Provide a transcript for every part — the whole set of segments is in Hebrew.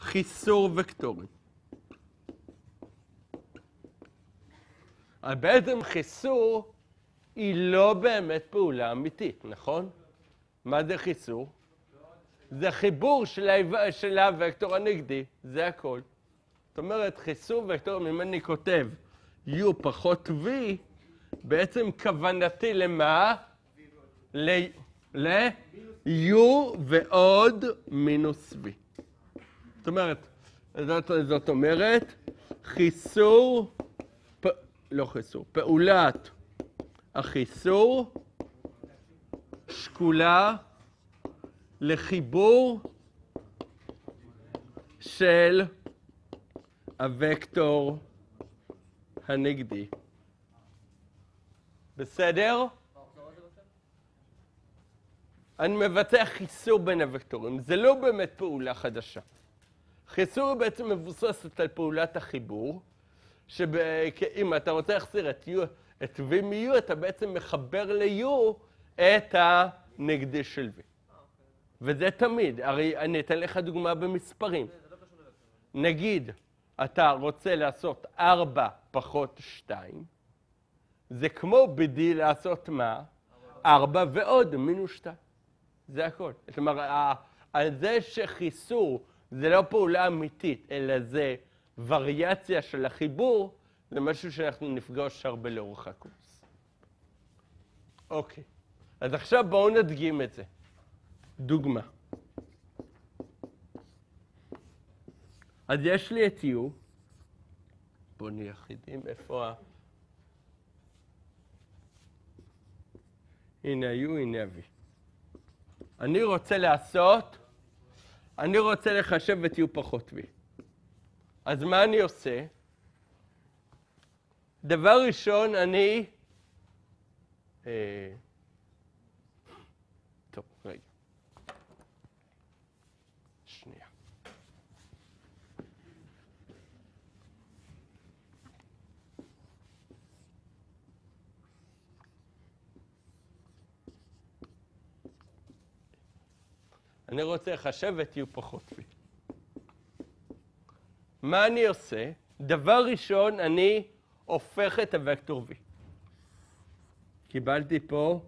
חיסור וקטורי. בעצם חיסור היא לא באמת פעולה אמיתית, נכון? מה זה חיסור? זה חיבור של הוקטור הנגדי, זה הכל. זאת אומרת, חיסור וקטור, אם אני כותב U פחות V, בעצם כוונתי למה? ל-U ועוד מינוס V. זאת אומרת, חיסור, לא חיסור, פעולת החיסור שקולה לחיבור של הוקטור הנגדי. בסדר? אני מבצע חיסור בין הוקטורים. זה לא באמת פעולה חדשה. חיסור בעצם מבוססת על פעולת החיבור, שאם אתה רוצה להחזיר את V מ-U, אתה בעצם מחבר ל-U את הנגדי של V. וזה תמיד. הרי אני אתן לך דוגמה במספרים. נגיד, אתה רוצה לעשות 4 פחות 2, זה כמו ב-D לעשות מה? 4 ועוד מינוס 2. זה הכל. זאת אומרת, על זה שחיסור זה לא פעולה אמיתית, אלא זה וריאציה של החיבור, זה משהו שאנחנו נפגוש הרבה לאורך הקורס. אוקיי. אז עכשיו בואו נדגים את זה. דוגמה. אז יש לי את U. בואו נהיה יחידים. איפה ה... הנה U, הנה ה-V. אני רוצה לחשב את U פחות V. אז מה אני עושה? דבר ראשון, אני... טוב, רגע. שנייה. אני רוצה לחשב את U פחות V. מה אני עושה? דבר ראשון, אני הופך את הוקטור V. קיבלתי פה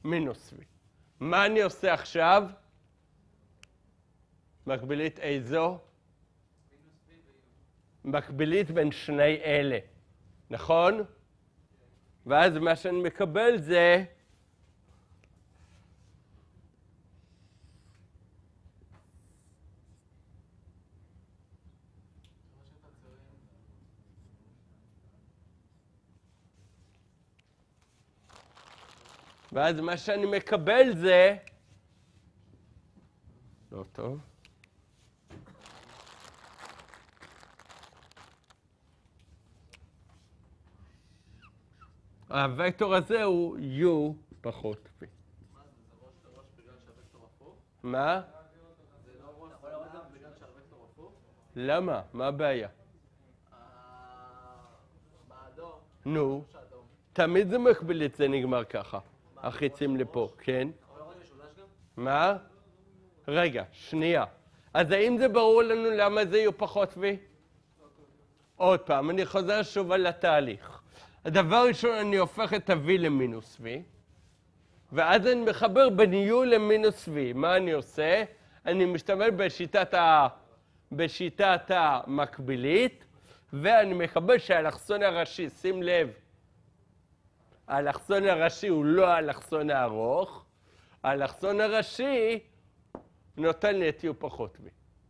מינוס V. מה אני עושה עכשיו? מקבילית איזו? מקבילית בין שני אלה, נכון? ואז מה שאני מקבל זה... ואז מה שאני מקבל זה... לא טוב. הוקטור הזה הוא U פחות V. מה זה? זה ראש לראש בגלל שהוקטור הפוך? מה? זה לא ראש לראש בגלל שהוקטור הפוך? למה? מה הבעיה? באדום. נו, תמיד זה מקבילית, זה נגמר ככה. החיצים לפה, כן? אבל לא משולש גם? מה? רגע, שנייה. אז האם זה ברור לנו למה זה יהיו פחות V? עוד פעם, אני חוזר שוב על התהליך. הדבר ראשון, אני הופך את ה-V למינוס V, ואז אני מחבר בין U למינוס V. מה אני עושה? אני משתמש בשיטת המקבילית, ואני מקבל שהאלכסון הראשי, שים לב, האלכסון הראשי הוא לא האלכסון הארוך, האלכסון הראשי נותן לי את U פחות V.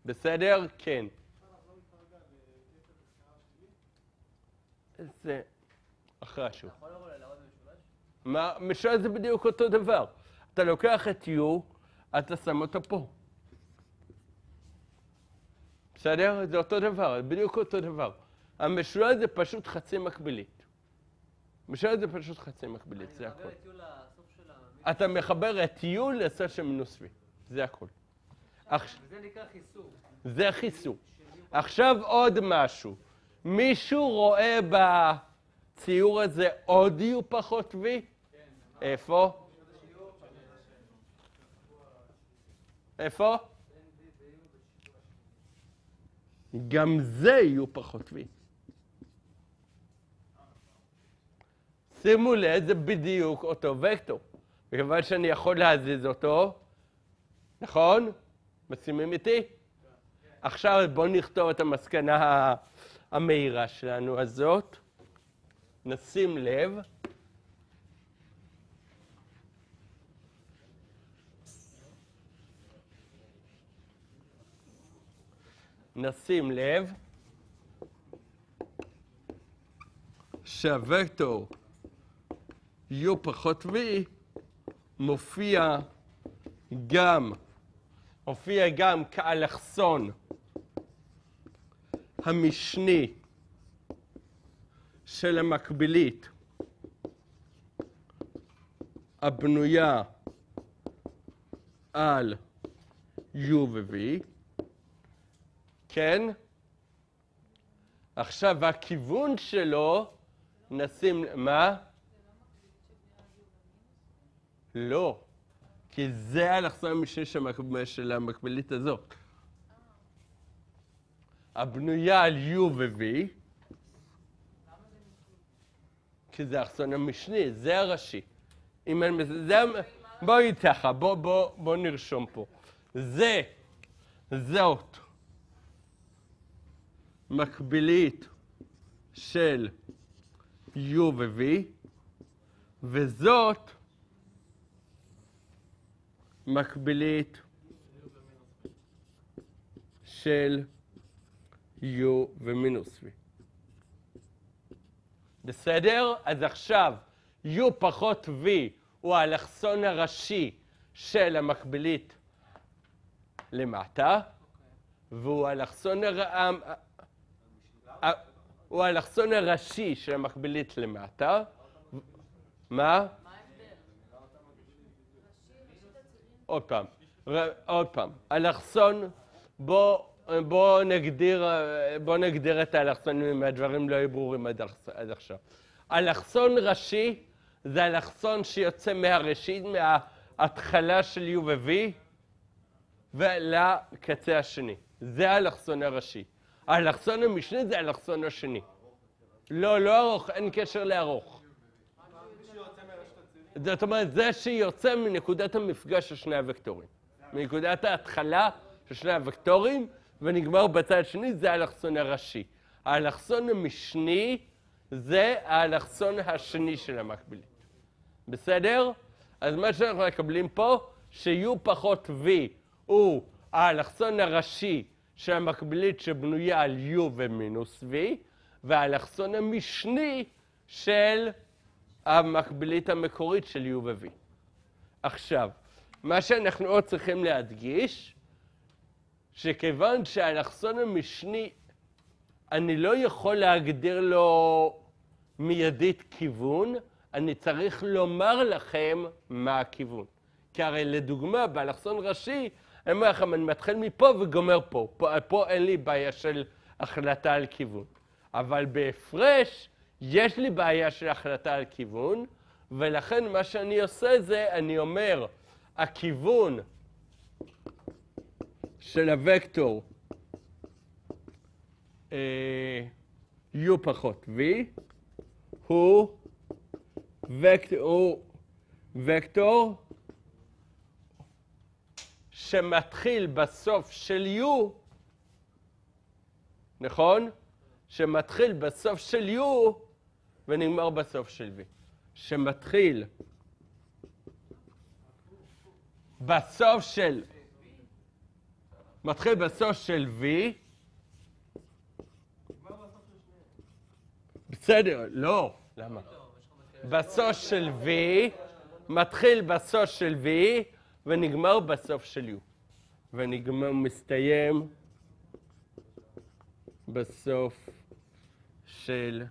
בסדר? כן. זה אחרי השוב. אתה יכול לבוא ללעוד במשולש? מה? משולש זה בדיוק אותו דבר. אתה לוקח את U, אתה שם אותו פה. בסדר? זה אותו דבר, בדיוק אותו דבר. המשולש זה פשוט חצי מקבילית. משולש זה פשוט חצי מקבילית, זה הכל. אני מחבר את U לסוף של המינוס. אתה מחבר את U לסוף של מינוס V. זה הכל. וזה נקרא חיסור. זה חיסור. עכשיו עוד משהו. מישהו רואה בציור הזה עוד U פחות V? איפה? איפה? גם זה יהיו פחות v. שימו לב, זה בדיוק אותו וקטור. מכיוון שאני יכול להזיז אותו, נכון? מסכימים איתי? עכשיו בואו נכתוב את המסקנה המהירה שלנו הזאת. נשים לב. נשים לב שהווקטור u פחות v מופיע גם כאלכסון המשני של המקבילית הבנויה על u ו-v. כן? עכשיו הכיוון שלו נשים, מה? לא, כי זה האלכסון המשני של המקבילית הזאת. הבנויה על u ו-v, כי זה האלכסון המשני, זה הראשי. בואי ככה, בוא נרשום פה. זאת מקבילית של u ו-v, וזאת מקבילית של u ומינוס v. בסדר? אז עכשיו u פחות v הוא האלכסון הראשי של המקבילית למטה, והוא האלכסון הראשי של המקבילית למטה. מה? עוד פעם. אלכסון, בוא נגדיר את האלכסונים אם הדברים לא היו ברורים עד עכשיו. אלכסון ראשי זה אלכסון שיוצא מהראשית, מההתחלה של u ו-v ולקצה השני. זה האלכסון הראשי. האלכסון המשני זה האלכסון השני. לא ארוך, אין קשר לארוך. זאת אומרת, זה שיוצא מנקודת המפגש של שני הוקטורים. מנקודת ההתחלה של שני הוקטורים, ונגמר בצד השני, זה האלכסון הראשי. האלכסון המשני זה האלכסון השני של המקבילית. בסדר? אז מה שאנחנו מקבלים פה, ש-u פחות v הוא האלכסון הראשי של המקבילית שבנויה על u ומינוס v, והאלכסון המשני של המקבילית המקורית של u ו-v. עכשיו, מה שאנחנו עוד צריכים להדגיש, שכיוון שהאלכסון המשני, אני לא יכול להגדיר לו מיידית כיוון, אני צריך לומר לכם מה הכיוון. כי הרי לדוגמה, באלכסון ראשי, אני אומר לכם, אני מתחיל מפה וגומר פה. פה אין לי בעיה של החלטה על כיוון. אבל בהפרש, יש לי בעיה של החלטה על כיוון, ולכן מה שאני עושה זה, אני אומר, הכיוון של הוקטור u פחות v הוא וקטור שמתחיל בסוף של u, נכון? שמתחיל בסוף של u ונגמר בסוף של v. שמתחיל בסוף של v, בסדר, לא, למה? בסוף של v, מתחיל בסוף של v ונגמר בסוף של u. מסתיים בסוף של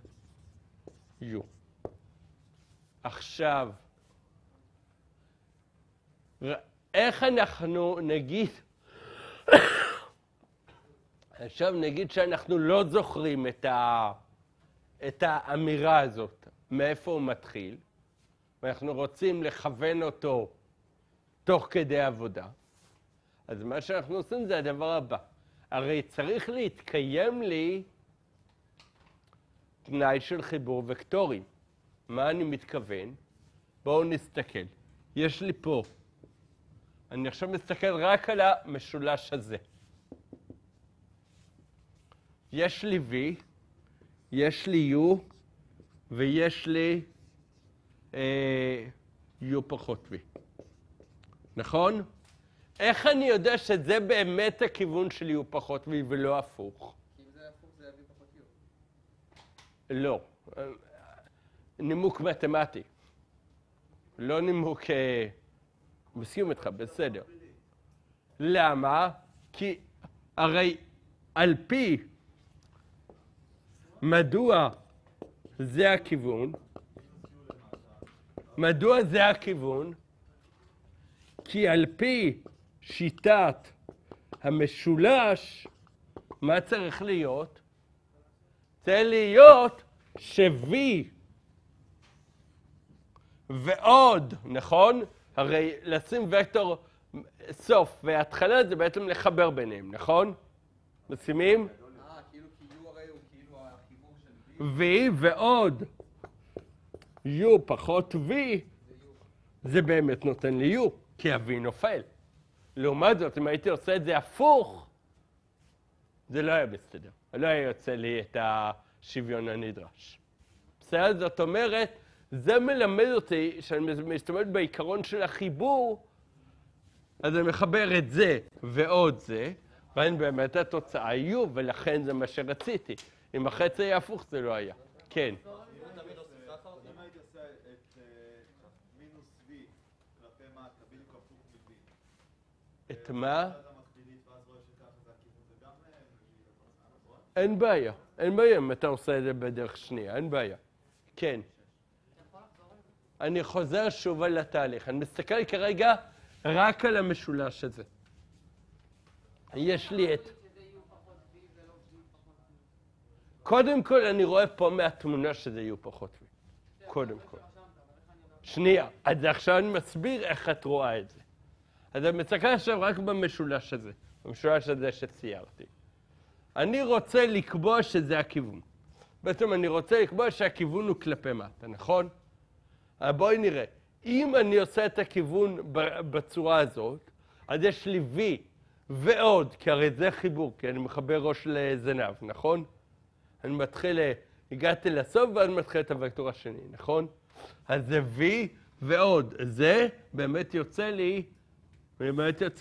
u. עכשיו, איך אנחנו נגיד, עכשיו נגיד שאנחנו לא זוכרים את האמירה הזאת, מאיפה הוא מתחיל, ואנחנו רוצים לכוון אותו תוך כדי עבודה. אז מה שאנחנו עושים זה הדבר הבא. הרי צריך להתקיים לי תנאי של חיבור וקטורים. מה אני מתכוון? בואו נסתכל. יש לי פה, אני עכשיו מסתכל רק על המשולש הזה. יש לי V, יש לי U, ויש לי U פחות V. נכון? איך אני יודע שזה באמת הכיוון של U פחות V ולא הפוך? כי אם זה הפוך זה יביא פחות U. לא. נימוק מתמטי. לא נימוק... מסכים איתך, בסדר. למה? כי הרי על פי מדוע זה הכיוון, מדוע זה הכיוון? כי על פי שיטת המשולש, מה צריך להיות? צריך להיות ש-V ועוד, נכון? הרי לשים וקטור סוף והתחלה זה בעצם לחבר ביניהם, נכון? מסכימים? כאילו כי U הרי הוא כאילו החיבור של V. V ועוד U פחות V, זה באמת נותן לי U, כי ה-V נופל. לעומת זאת, אם הייתי עושה את זה הפוך, זה לא היה בסדר. לא היה יוצא לי את השוויון הנדרש. בסדר? זאת אומרת, זה מלמד אותי שאני משתמש בעיקרון של החיבור, אז אני מחבר את זה ועוד זה, ואין באמת התוצאה U, ולכן זה מה שרציתי. אם החצי היה הפוך, זה לא היה. כן. אם הייתי עושה את מינוס V כלפי מטה, בדיוק הפוך מ-V. את מה? אתה מקבילית ואז רואה שככה זה הכיוון, זה גם נכון? אין בעיה. אין בעיה אם אתה עושה את זה בדרך שנייה, אין בעיה. כן. אני חוזר שוב על התהליך. אני מסתכל כרגע רק על המשולש הזה. יש לי את... קודם כל אני רואה פה מהתמונה שזה יהיו פחות V. קודם כל. שנייה, אז עכשיו אני מסביר איך את רואה את זה. אז אני מסתכל עכשיו רק במשולש הזה, במשולש הזה שציירתי. אני רוצה לקבוע שזה הכיוון. בעצם אני רוצה לקבוע שהכיוון הוא כלפי מטה, נכון? אבל בואי נראה. אם אני עושה את הכיוון בצורה הזאת, אז יש לי V ועוד, כי הרי זה חיבור, כי אני מחבר ראש לזנב, נכון? אני מתחיל, הגעתי לסוף ואז מתחיל את הוקטור השני, נכון? אז זה V ועוד. זה באמת יוצא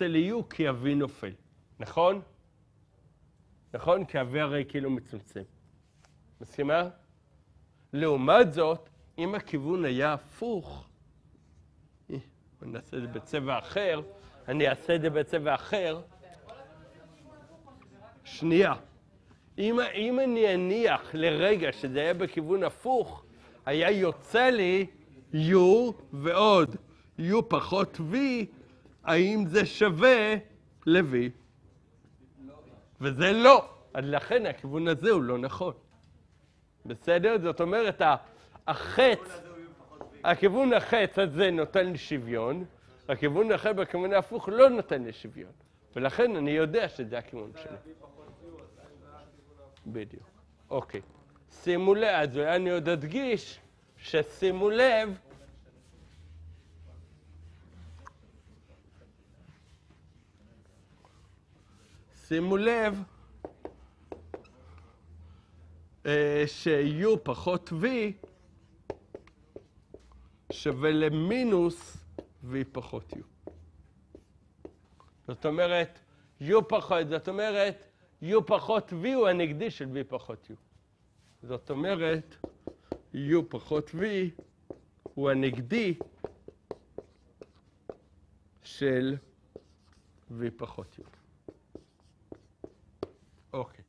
לי U כי ה-V נופל, נכון? נכון? כי ה-V הרי כאילו מצומצם. מסכימה? לעומת זאת, אם הכיוון היה הפוך, אני אעשה את זה בצבע אחר, אני אעשה את זה בצבע אחר. שנייה. אם אני אניח לרגע שזה היה בכיוון הפוך, היה יוצא לי U ועוד U פחות V, האם זה שווה ל-V? וזה לא. אז לכן הכיוון הזה הוא לא נכון. בסדר? זאת אומרת, הכיוון החץ הזה נותן לי שוויון, הכיוון החץ בכיוון ההפוך לא נותן לי שוויון. ולכן אני יודע שזה הכיוון שלי. בדיוק. אוקיי. שימו לב, אז אני עוד אדגיש ששימו לב, ש-U פחות V שווה למינוס V פחות U. זאת אומרת, U פחות V הוא הנגדי של V פחות U. זאת אומרת, U פחות V הוא הנגדי של V פחות U. אוקיי.